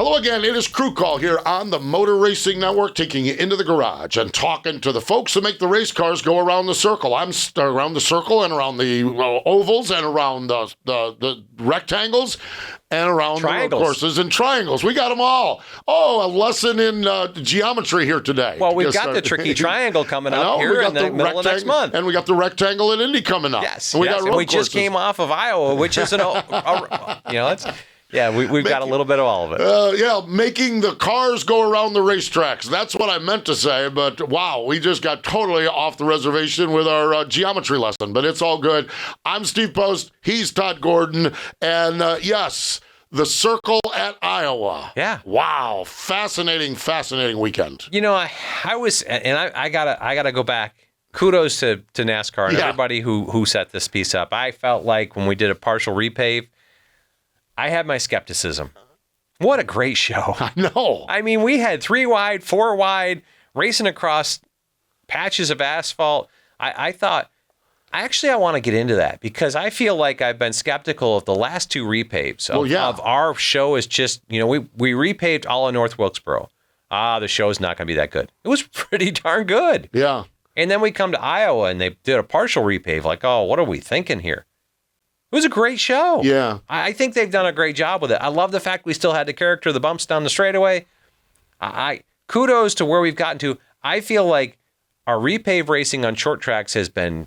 Hello again. It is Crew Call here on the Motor Racing Network, taking you into the garage and talking to the folks who make the race cars go around the circle. I'm around the circle and around the ovals and around the rectangles and around the courses and triangles. We got them all. Oh, a lesson in geometry here today. Well, we've got the tricky triangle coming up here in the middle of next month. And we got the rectangle in Indy coming up. Yes, and we just came off of Iowa, which is we've got a little bit of all of it. Making the cars go around the racetracks. That's what I meant to say, but wow, we just got totally off the reservation with our geometry lesson, but it's all good. I'm Steve Post, he's Todd Gordon, and yes, the circle at Iowa. Yeah. Wow, fascinating weekend. You know, I gotta go back. Kudos to NASCAR and everybody who set this piece up. I felt like when we did a partial repave, I had my skepticism. What a great show. I know. I mean, we had 3 wide, 4 wide, racing across patches of asphalt. I thought, I want to get into that because I feel like I've been skeptical of the last 2 repaves of our show. Is just, we repaved all of North Wilkesboro. The show's not going to be that good. It was pretty darn good. Yeah. And then we come to Iowa and they did a partial repave. Like, oh, what are we thinking here? It was a great show. Yeah. I think they've done a great job with it. I love the fact we still had the character of the bumps down the straightaway. Kudos to where we've gotten to. I feel like our repave racing on short tracks has been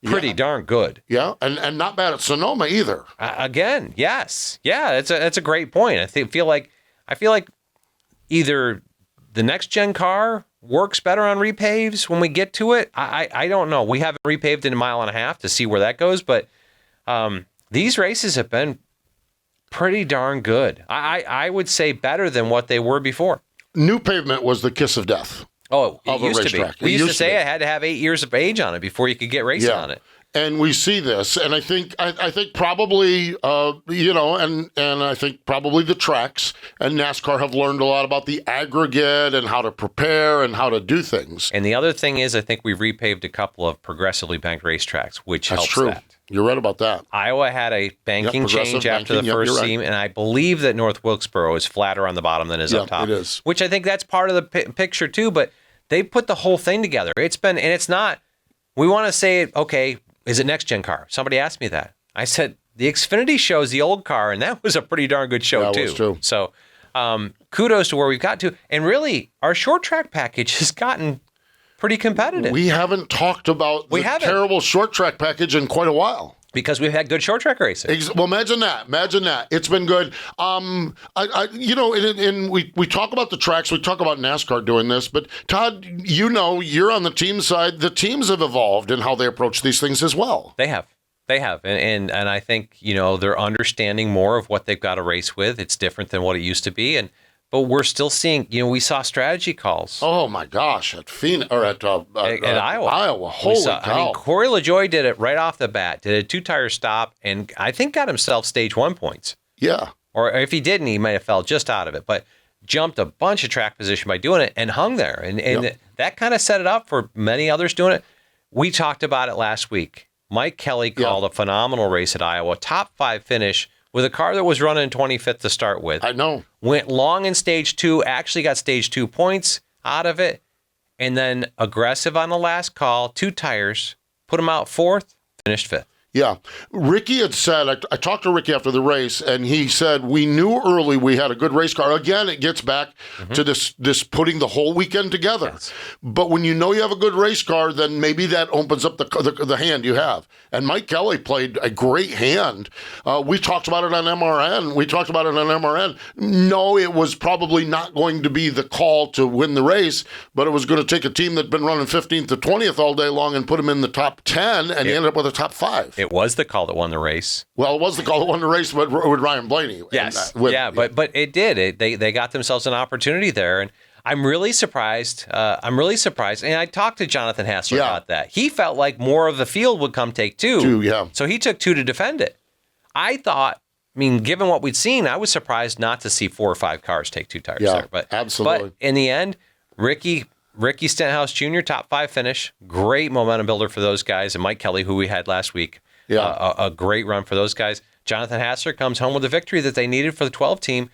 pretty darn good. Yeah, and not bad at Sonoma either. Again, yes. Yeah, that's a great point. I feel like either the next gen car works better on repaves when we get to it. I don't know. We haven't repaved in a mile and a half to see where that goes, but these races have been pretty darn good. I would say better than what they were before. New pavement was the kiss of death. Oh, it used to be. We used to say I had to have 8 years of age on it before you could get racing on it. And we see this, and I think probably, and I think probably the tracks and NASCAR have learned a lot about the aggregate and how to prepare and how to do things. And the other thing is, I think we've repaved a couple of progressively banked racetracks, which helps true. that. You're right about that. Iowa had a banking change after the first seam, and I believe that North Wilkesboro is flatter on the bottom than is up top. It is. Which I think that's part of the picture too, but they put the whole thing together. It's not, we want to say, okay, is it next gen car? Somebody asked me that. I said, the Xfinity shows the old car, and that was a pretty darn good show too. That was true. So kudos to where we've got to. And really, our short track package has gotten pretty competitive. We haven't talked about the terrible short track package in quite a while. Because we've had good short track racing. Well, imagine that. It's been good. And we talk about the tracks. We talk about NASCAR doing this. But, Todd, you're on the team side. The teams have evolved in how they approach these things as well. They have. And I think, they're understanding more of what they've got to race with. It's different than what it used to be. But we're still seeing, we saw strategy calls. Oh, my gosh, at Iowa. Iowa. Holy cow. I mean, Corey LaJoie did it right off the bat, did a 2-tire stop, and I think got himself stage 1 points. Yeah. Or if he didn't, he might have fell just out of it, but jumped a bunch of track position by doing it and hung there. And that kind of set it up for many others doing it. We talked about it last week. Mike Kelly called a phenomenal race at Iowa, top 5 finish, with a car that was running 25th to start with. I know. Went long in stage 2, actually got stage 2 points out of it, and then aggressive on the last call, 2 tires, put him out 4th, finished 5th. Yeah. Ricky had said, I talked to Ricky after the race, and he said, we knew early we had a good race car. Again, it gets back to this putting the whole weekend together. Yes. But when you know you have a good race car, then maybe that opens up the hand you have. And Mike Kelly played a great hand. We talked about it on MRN. No, it was probably not going to be the call to win the race, but it was going to take a team that'd been running 15th to 20th all day long and put them in the top 10, and he ended up with a top 5. It was the call that won the race. Well, it was the call that won the race with Ryan Blaney. Yes. But it did. They got themselves an opportunity there. And I'm really surprised. And I talked to Jonathan Hassler about that. He felt like more of the field would come take 2. So he took 2 to defend it. I thought, given what we'd seen, I was surprised not to see 4 or 5 cars take 2 tires there. But absolutely. But in the end, Ricky Stenhouse Jr., top 5 finish. Great momentum builder for those guys. And Mike Kelly, who we had last week. A great run for those guys. Jonathan Hassler comes home with a victory that they needed for the 12 team.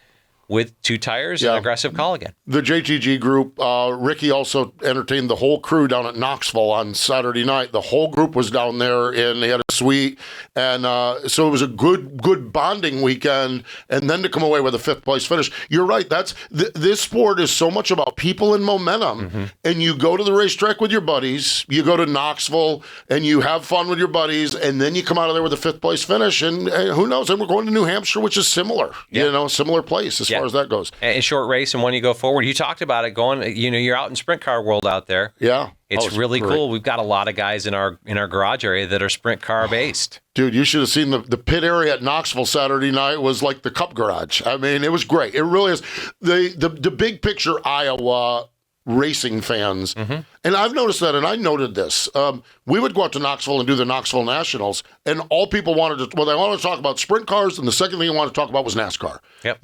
with 2 tires and aggressive call again. The JTG group, Ricky also entertained the whole crew down at Knoxville on Saturday night. The whole group was down there, and they had a suite. And so it was a good bonding weekend. And then to come away with a 5th place finish. You're right. This sport is so much about people and momentum. And you go to the racetrack with your buddies. You go to Knoxville, and you have fun with your buddies. And then you come out of there with a 5th place finish. And who knows? And we're going to New Hampshire, which is similar. Similar place as far as that goes. And short race, and when you go forward, you talked about it going, you're out in sprint car world out there. Yeah. It's really great. cool. We've got a lot of guys in our garage area that are sprint car based. Dude, you should have seen the pit area at Knoxville Saturday night was like the Cup garage. I mean, it was great. It really is. The big picture Iowa racing fans, and I've noticed that, and I noted this. We would go out to Knoxville and do the Knoxville Nationals, and all people wanted to, they wanted to talk about sprint cars, and the second thing they wanted to talk about was NASCAR. Yep.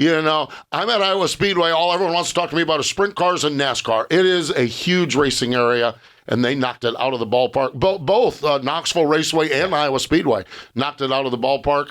I'm at Iowa Speedway. All everyone wants to talk to me about is sprint cars and NASCAR. It is a huge racing area. And they knocked it out of the ballpark. Both Knoxville Raceway and Iowa Speedway knocked it out of the ballpark.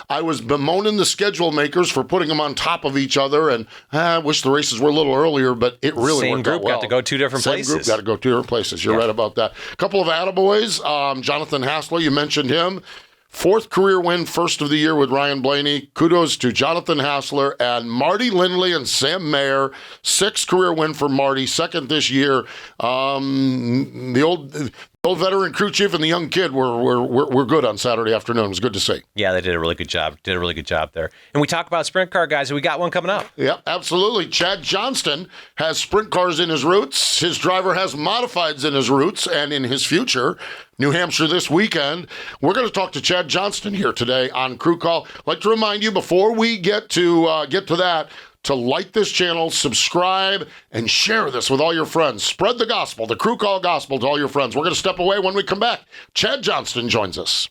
I was bemoaning the schedule makers for putting them on top of each other, and I wish the races were a little earlier, but it really worked out well. Same group got to go 2 different places. Same group got to go 2 different places. You're right about that. A couple of attaboys. Jonathan Hassler, you mentioned him. 4th career win, first of the year with Ryan Blaney. Kudos to Jonathan Hassler and Marty Lindley and Sam Mayer. 6th career win for Marty, 2nd this year. The old veteran crew chief and the young kid were good on Saturday afternoon. It was good to see. Yeah, they did a really good job. There. And we talk about sprint car guys, and we got one coming up. Yeah, absolutely. Chad Johnston has sprint cars in his roots. His driver has modifieds in his roots and in his future. New Hampshire this weekend. We're going to talk to Chad Johnston here today on Crew Call. I'd like to remind you before we get to that, to like this channel, subscribe, and share this with all your friends. Spread the gospel, the Crew Call gospel to all your friends. We're going to step away. When we come back, Chad Johnston joins us.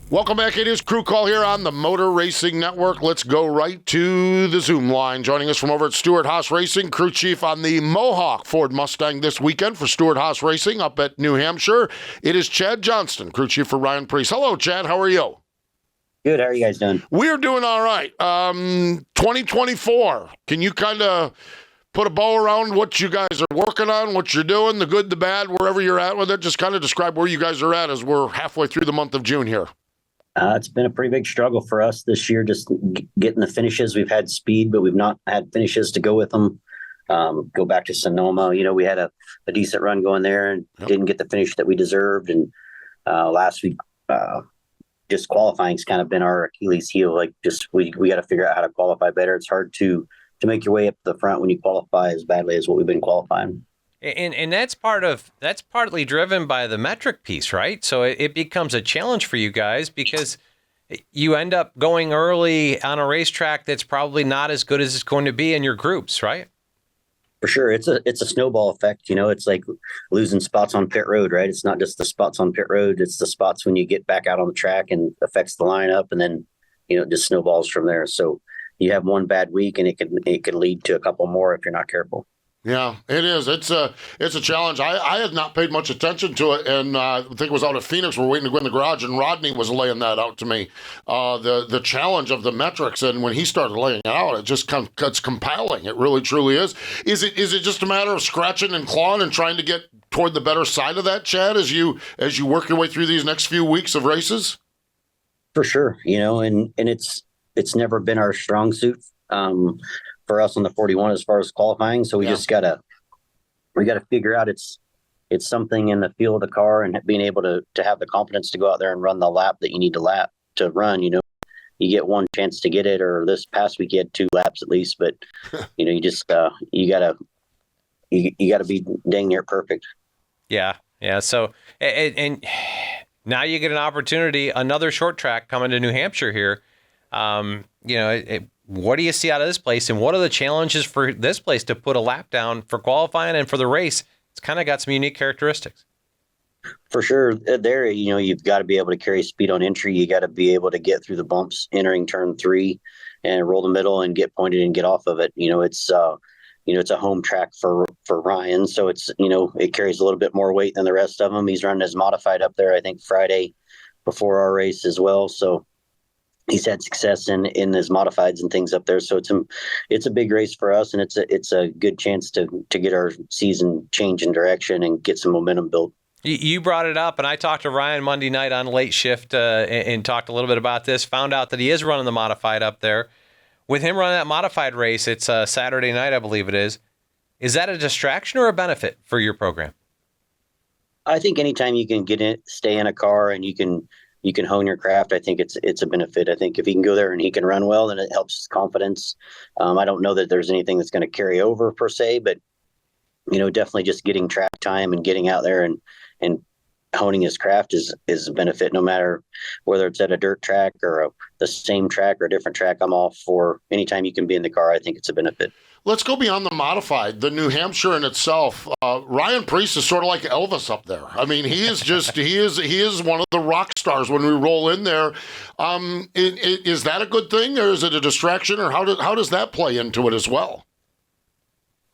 Welcome back. It is Crew Call here on the Motor Racing Network. Let's go right to the Zoom line. Joining us from over at Stewart Haas Racing, crew chief on the Mohawk Ford Mustang this weekend for Stewart Haas Racing up at New Hampshire. It is Chad Johnston, crew chief for Ryan Preece. Hello, Chad. How are you? Good. How are you guys doing? We're doing all right. 2024. Can you kind of put a bow around what you guys are working on, what you're doing, the good, the bad, wherever you're at with it? Just kind of describe where you guys are at as we're halfway through the month of June here. It's been a pretty big struggle for us this year, just getting the finishes. We've had speed, but we've not had finishes to go with them. Go back to Sonoma. We had a decent run going there and didn't get the finish that we deserved. And last week, just qualifying's kind of been our Achilles heel. Like, just we got to figure out how to qualify better. It's hard to make your way up to the front when you qualify as badly as what we've been qualifying. And that's partly driven by the metric piece, right? So it becomes a challenge for you guys because you end up going early on a racetrack that's probably not as good as it's going to be in your groups, right? For sure. It's a snowball effect. It's like losing spots on pit road, right? It's not just the spots on pit road. It's the spots when you get back out on the track and affects the lineup, and then, it just snowballs from there. So you have one bad week and it could lead to a couple more if you're not careful. Yeah, it is. It's a challenge. I had not paid much attention to it, and I think it was out at Phoenix. We're waiting to go in the garage, and Rodney was laying that out to me. The challenge of the metrics, and when he started laying it out, it's compiling. It really, truly is. Is it just a matter of scratching and clawing and trying to get toward the better side of that, Chad, as you work your way through these next few weeks of races? For sure, and it's never been our strong suit. For us on the 41 as far as qualifying. So we just gotta figure out it's something in the feel of the car and being able to have the confidence to go out there and run the lap that you need to run. You get one chance to get it, or this past week you had 2 laps at least, but you just you gotta be dang near perfect. Yeah. So and now you get an opportunity, another short track coming to New Hampshire here. What do you see out of this place, and what are the challenges for this place to put a lap down for qualifying and for the race? It's kind of got some unique characteristics. For sure. There, you've got to be able to carry speed on entry. You got to be able to get through the bumps entering turn 3 and roll the middle and get pointed and get off of it. It's a home track for Ryan. So it's, it carries a little bit more weight than the rest of them. He's running his modified up there, I think Friday before our race as well. So he's had success in his modifieds and things up there. So it's a big race for us, and it's a good chance to get our season change in direction and get some momentum built. You brought it up, and I talked to Ryan Monday night on Late Shift and talked a little bit about this. Found out that he is running the modified up there. With him running that modified race, it's Saturday night, I believe it is. Is that a distraction or a benefit for your program? I think anytime you can stay in a car and you can hone your craft, I think it's a benefit. I think if he can go there and he can run well, then it helps his confidence. I don't know that there's anything that's going to carry over per se, but definitely just getting track time and getting out there and honing his craft is a benefit, no matter whether it's at a dirt track or the same track or a different track. I'm all for anytime you can be in the car. I think it's a benefit. Let's go beyond the modified. The New Hampshire in itself. Ryan Preece is sort of like Elvis up there. I mean, he is one of the rock stars when we roll in there. Is that a good thing, or is it a distraction, or how does that play into it as well?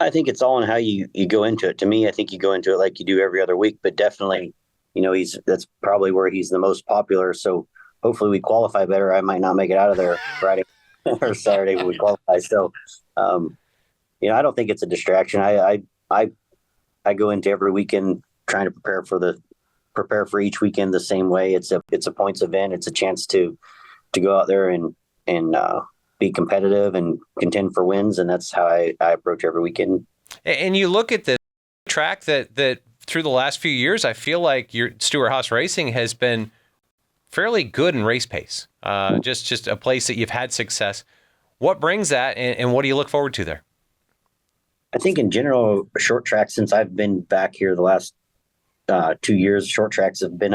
I think it's all in how you go into it. To me, I think you go into it like you do every other week, but definitely, that's probably where he's the most popular. So hopefully we qualify better. I might not make it out of there Friday or Saturday when we qualify. So, I don't think it's a distraction. I go into every weekend trying to prepare for each weekend the same way. It's a points event. It's a chance to go out there and be competitive and contend for wins, and that's how I approach every weekend. And you look at the track that through the last few years, I feel like your Stewart-Haas Racing has been fairly good in race pace. Just a place that you've had success. What brings that, and what do you look forward to there? I think in general, short tracks, since I've been back here the last 2 years, short tracks have been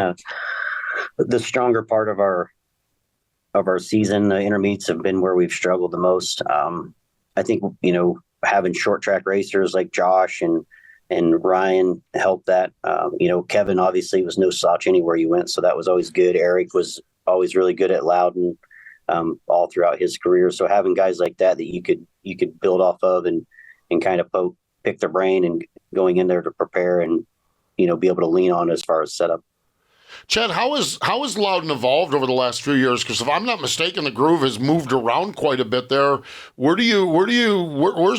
the stronger part of our season. The intermediates have been where we've struggled the most. I think, having short track racers like Josh and Ryan helped that. Kevin obviously was no slouch anywhere you went, so that was always good. Eric was always really good at Loudon all throughout his career. So having guys like that you could build off of and kind of pick their brain and going in there to prepare and, be able to lean on as far as setup. Chad, how has Loudon evolved over the last few years? Because if I'm not mistaken, the groove has moved around quite a bit there. Where's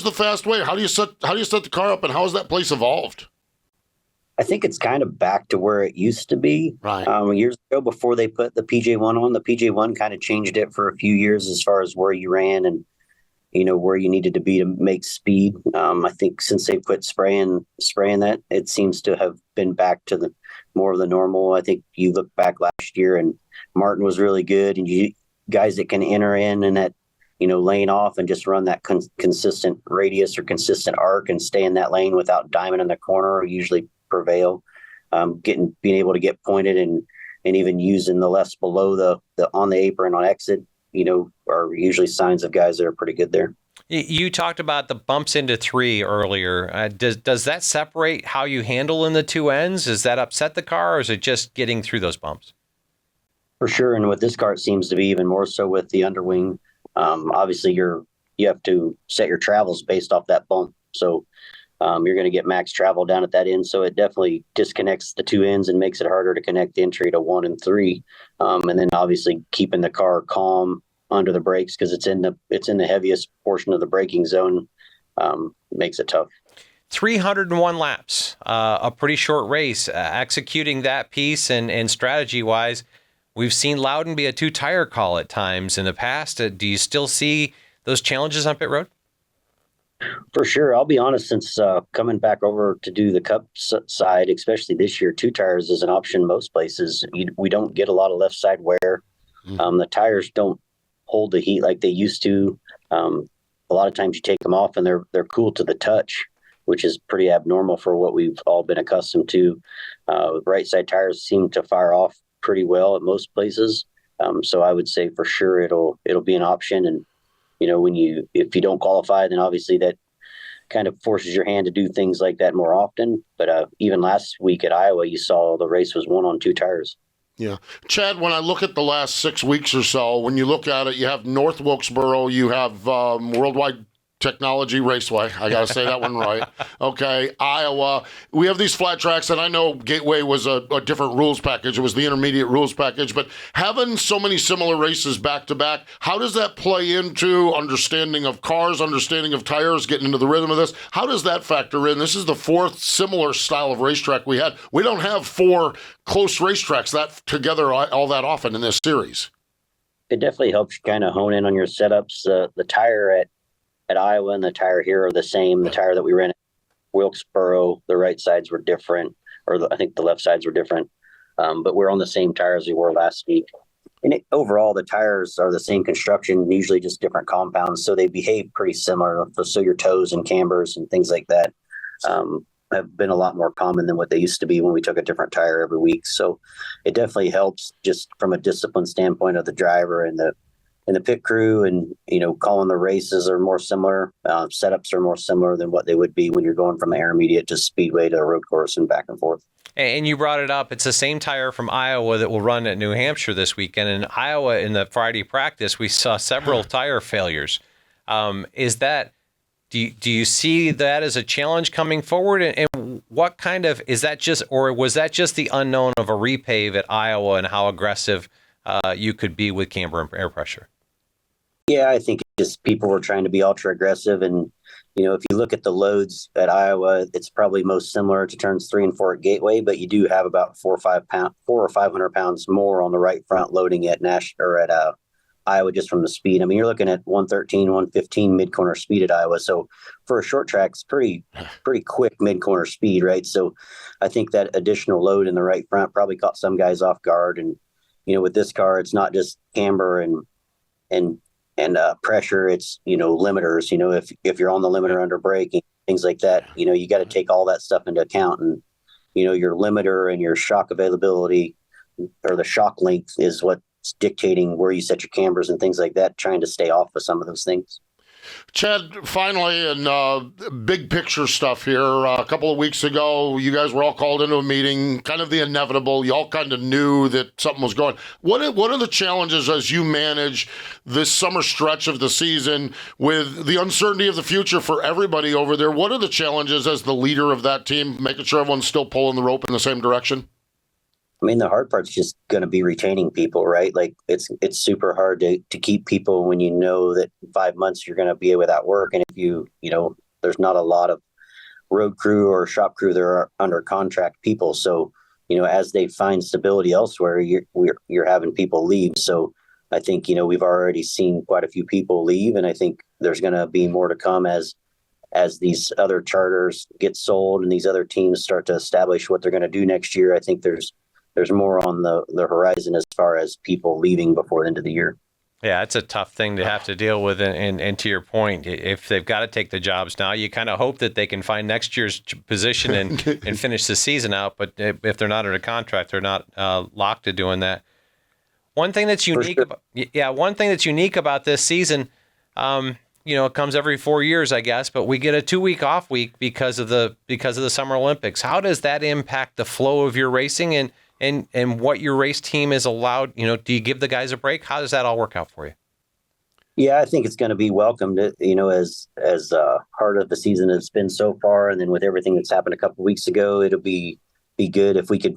the fast way? How do you set the car up, and how has that place evolved? I think it's kind of back to where it used to be. Right. Years ago, before they put the PJ1 on, the PJ1 kind of changed it for a few years as far as where you ran and where you needed to be to make speed. I think since they quit spraying that, it seems to have been back to the more of the normal. I think you look back last year and Martin was really good, and you guys that can enter in and that, lane off and just run that consistent radius or consistent arc and stay in that lane without diamond in the corner usually prevail. Being able to get pointed and even using the less below the on the apron on exit, are usually signs of guys that are pretty good there. You talked about the bumps into 3 earlier. Does that separate how you handle in the two ends? Does that upset the car, or is it just getting through those bumps? For sure, and with this car, it seems to be even more so with the underwing. Obviously, you have to set your travels based off that bump. So you're going to get max travel down at that end. So it definitely disconnects the two ends and makes it harder to connect the entry to 1 and 3. And then obviously keeping the car calm under the brakes, because it's in the heaviest portion of the braking zone, makes it tough. 301 laps, a pretty short race. Executing that piece and strategy wise, we've seen Loudon be a 2-tire call at times in the past. Do you still see those challenges on pit road? For sure. I'll be honest, since coming back over to do the Cup side, especially this year, 2 tires is an option most places. We don't get a lot of left side wear. The tires don't hold the heat like they used to. A lot of times you take them off and they're cool to the touch, which is pretty abnormal for what we've all been accustomed to. Right side tires seem to fire off pretty well at most places. So I would say for sure it'll be an option. And if you don't qualify, then obviously that kind of forces your hand to do things like that more often. But even last week at Iowa, you saw the race was won on 2 tires. Yeah. Chad, when I look at the last 6 weeks or so, when you look at it, you have North Wilkesboro, you have Worldwide Technology Raceway. I got to say that one right. Okay, Iowa. We have these flat tracks, and I know Gateway was a different rules package. It was the intermediate rules package, but having so many similar races back to back, how does that play into understanding of cars, understanding of tires, getting into the rhythm of this? How does that factor in? This is the fourth similar style of racetrack we had. We don't have four close racetracks that together all that often in this series. It definitely helps you kind of hone in on your setups. The tire at Iowa and the tire here are the same. The tire that we ran at Wilkesboro, the right sides were different, I think the left sides were different. But we're on the same tires we were last week. And overall, the tires are the same construction, usually just different compounds. So they behave pretty similar. So your toes and cambers and things like that have been a lot more common than what they used to be when we took a different tire every week. So it definitely helps just from a discipline standpoint of the driver and the pit crew, and calling the races are more similar. Setups are more similar than what they would be when you're going from an intermediate to speedway to a road course and back and forth. And you brought it up. It's the same tire from Iowa that will run at New Hampshire this weekend. In Iowa, in the Friday practice, we saw several tire failures. Is that? Do you see that as a challenge coming forward? And what kind of is that just, or was that just the unknown of a repave at Iowa and how aggressive you could be with camber and air pressure? Yeah, I think just people were trying to be ultra aggressive. And, if you look at the loads at Iowa, it's probably most similar to turns 3 and 4 at Gateway, but you do have about 400 or 500 pounds more on the right front loading at Iowa just from the speed. I mean, you're looking at 113, 115 mid-corner speed at Iowa. So for a short track, it's pretty quick mid-corner speed, right? So I think that additional load in the right front probably caught some guys off guard. And, with this car, it's not just camber and pressure, it's limiters. If you're on the limiter under braking, things like that, you got to take all that stuff into account. And your limiter and your shock availability or the shock length is what's dictating where you set your cambers and things like that, trying to stay off of some of those things. Chad, finally, and big picture stuff here. A couple of weeks ago, you guys were all called into a meeting, kind of the inevitable. You all kind of knew that something was going. What are the challenges as you manage this summer stretch of the season with the uncertainty of the future for everybody over there? What are the challenges as the leader of that team, making sure everyone's still pulling the rope in the same direction? I mean, the hard part's just going to be retaining people, right? Like it's super hard to keep people when you know that 5 months you're going to be without work. And if there's not a lot of road crew or shop crew that are under contract people. So, as they find stability elsewhere, you're having people leave. So I think, we've already seen quite a few people leave, and I think there's going to be more to come as these other charters get sold and these other teams start to establish what they're going to do next year. I think there's more on the horizon as far as people leaving before the end of the year. Yeah, it's a tough thing to have to deal with. And to your point, if they've got to take the jobs now, you kind of hope that they can find next year's position and finish the season out. But if they're not under contract, they're not locked to doing that. One thing that's unique, about this season, it comes every 4 years, I guess, but we get a 2-week off week because of the Summer Olympics. How does that impact the flow of your racing and what your race team is allowed? Do you give the guys a break? How does that all work out for you? Yeah, I think it's going to be welcomed, as hard of the season has been so far. And then with everything that's happened a couple of weeks ago, it'll be good if we could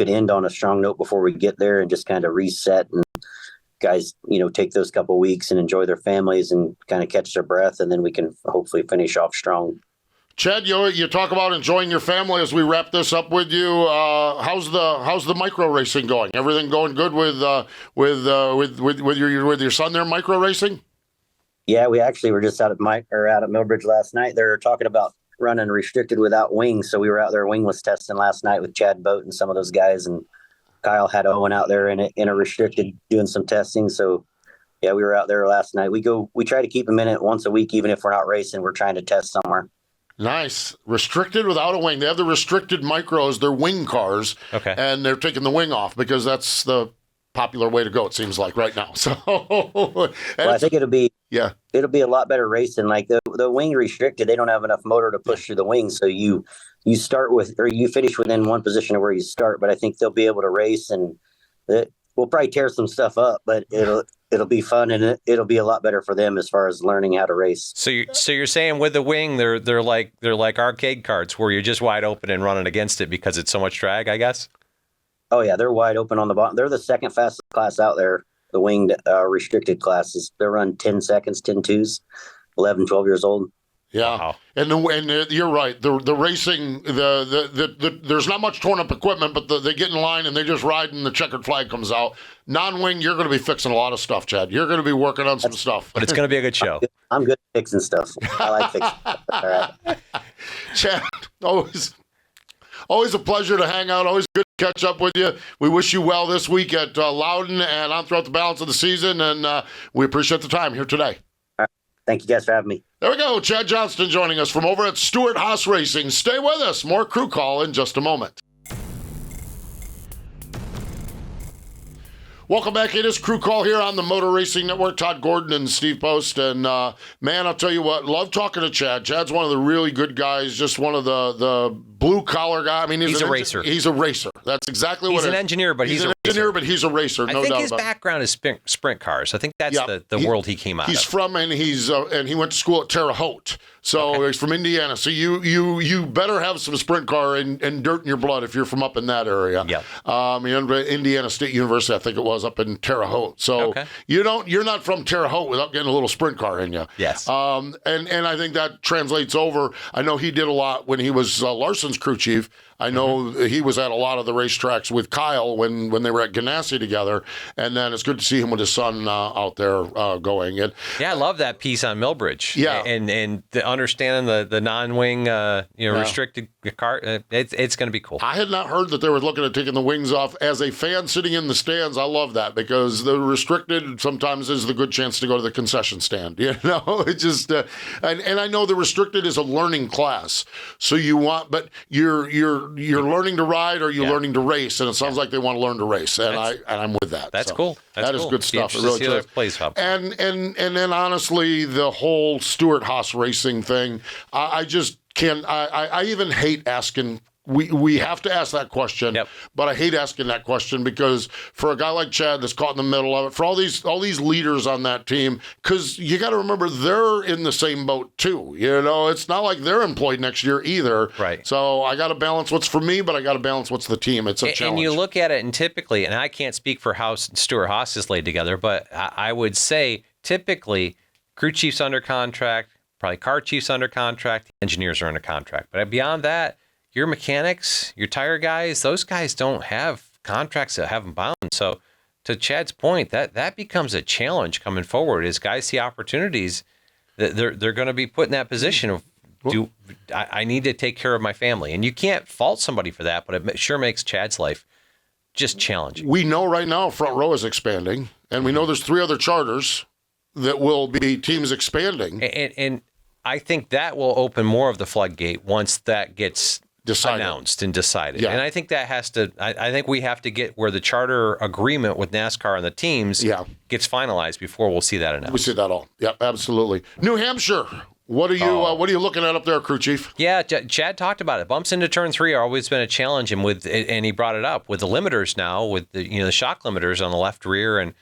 end on a strong note before we get there and just kind of reset and guys, take those couple of weeks and enjoy their families and kind of catch their breath. And then we can hopefully finish off strong. Chad, you talk about enjoying your family as we wrap this up with you. How's the micro racing going? Everything going good with your son there, micro racing? Yeah, we actually were just out at Millbridge last night. They were talking about running restricted without wings, so we were out there wingless testing last night with Chad Boat and some of those guys, and Kyle had Owen out there in a restricted doing some testing. So yeah, we were out there last night. We try to keep them in it once a week, even if we're not racing. We're trying to test somewhere. Nice. Restricted without a wing. They have the restricted micros, they're wing cars. Okay. And they're taking the wing off because that's the popular way to go, it seems like, right now. So I think it'll be a lot better racing. Like the wing restricted, they don't have enough motor to push through the wing. So you start with, or you finish within one position of where you start, but I think they'll be able to race, and we'll probably tear some stuff up, but it'll be fun, and it'll be a lot better for them as far as learning how to race. So you're saying with the wing, they're like arcade carts where you're just wide open and running against it because it's so much drag, I guess. Oh yeah, they're wide open on the bottom. They're the second fastest class out there. The winged restricted classes. They run 10 seconds, 10.2s, 11, 12 years old. Yeah, Wow. and you're right. The racing, there's not much torn up equipment, but they get in line and they just ride, and the checkered flag comes out. Non-wing, you're going to be fixing a lot of stuff, Chad. You're going to be working on some stuff. But it's going to be a good show. I'm good at fixing stuff. I like fixing stuff. All right. Chad, always a pleasure to hang out. Always good to catch up with you. We wish you well this week at Loudon and on throughout the balance of the season, and we appreciate the time here today. Thank you guys for having me. There we go. Chad Johnston joining us from over at Stewart Haas Racing. Stay with us. More Crew Call in just a moment. Welcome back. It is Crew Call here on the Motor Racing Network. Todd Gordon and Steve Post. And, man, I'll tell you what, love talking to Chad. Chad's one of the really good guys, just one of the blue-collar guys. I mean, he's a racer. He's a racer. That's exactly what he's an engineer, but he's a racer. But he's a racer, no doubt about it. I think his background is sprint cars. I think that's the world he came out of. He's from, and he went to school at Terre Haute. So he's from Indiana. So you better have some sprint car and dirt in your blood if you're from up in that area. Yeah. Indiana State University, I think it was, up in Terre Haute. So you're not from Terre Haute without getting a little sprint car in you. Yes. And I think that translates over. I know he did a lot when he was Larson's crew chief. I know he was at a lot of the racetracks with Kyle when they were at Ganassi together, and then it's good to see him with his son out there going. And I love that piece on Millbridge. Yeah, and understanding the non-wing restricted car. It's going to be cool. I had not heard that they were looking at taking the wings off. As a fan sitting in the stands, I love that because the restricted sometimes is the good chance to go to the concession stand. It just and I know the restricted is a learning class, so but you're learning to ride or you're learning to race, and it sounds like they want to learn to race, and I'm with that. That's cool. That is good stuff. It really is. And then honestly, the whole Stewart Haas Racing thing, I just can't. I even hate asking. We have to ask that question, but I hate asking that question because for a guy like Chad that's caught in the middle of it, for all these leaders on that team, because you got to remember they're in the same boat too. It's not like they're employed next year either. Right. So I got to balance what's for me, but I got to balance what's the team. It's a challenge. And you look at it, and typically, and I can't speak for how Stewart Haas is laid together, but I would say typically crew chief's under contract, probably car chief's under contract, engineers are under contract, but beyond that. Your mechanics, your tire guys, those guys don't have contracts that have them bound. So to Chad's point, that becomes a challenge coming forward as guys see opportunities that they're going to be put in that position of, I need to take care of my family. And you can't fault somebody for that, but it sure makes Chad's life just challenging. We know right now Front Row is expanding, and we know there's 3 other charters that will be teams expanding. And I think that will open more of the floodgate once that gets announced and decided. And I think that has to, I think we have to get where the charter agreement with NASCAR and the teams gets finalized before we'll see that announced. We see that all. Yep, absolutely. New Hampshire. What are you looking at up there, crew chief? Yeah, Chad talked about it. Bumps into turn 3 are always been a challenge, and he brought it up with the limiters now, with the shock limiters on the left rear, and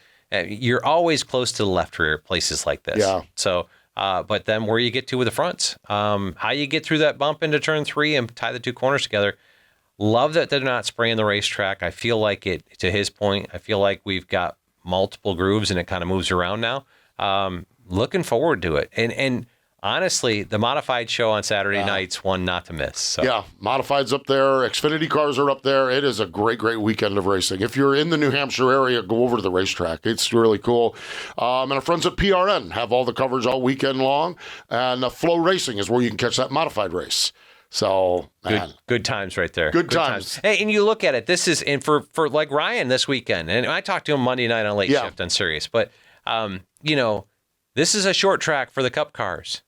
you're always close to the left rear places like this. Yeah. So. But then where you get to with the fronts, how you get through that bump into turn 3 and tie the 2 corners together. Love that they're not spraying the racetrack. I feel like to his point, I feel like we've got multiple grooves and it kind of moves around now. Looking forward to it. And honestly, the modified show on Saturday night's one not to miss. So. Yeah, modified's up there. Xfinity cars are up there. It is a great, great weekend of racing. If you're in the New Hampshire area, go over to the racetrack. It's really cool. And our friends at PRN have all the coverage all weekend long. And Flow Racing is where you can catch that modified race. So, man. Good times right there. Good times. Hey, and you look at it, this is, and for like Ryan this weekend, and I talked to him Monday night on Late Shift on Sirius, but, this is a short track for the Cup cars.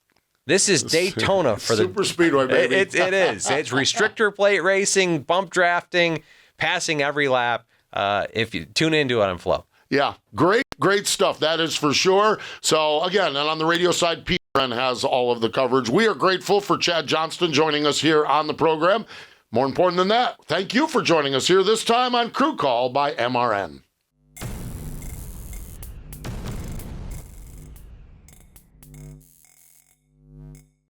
This is Daytona for the Super Speedway, baby. It is. It's restrictor plate racing, bump drafting, passing every lap. If you tune into it on Flow. Yeah, great stuff. That is for sure. So again, and on the radio side, PRN has all of the coverage. We are grateful for Chad Johnston joining us here on the program. More important than that, thank you for joining us here this time on Crew Call by MRN.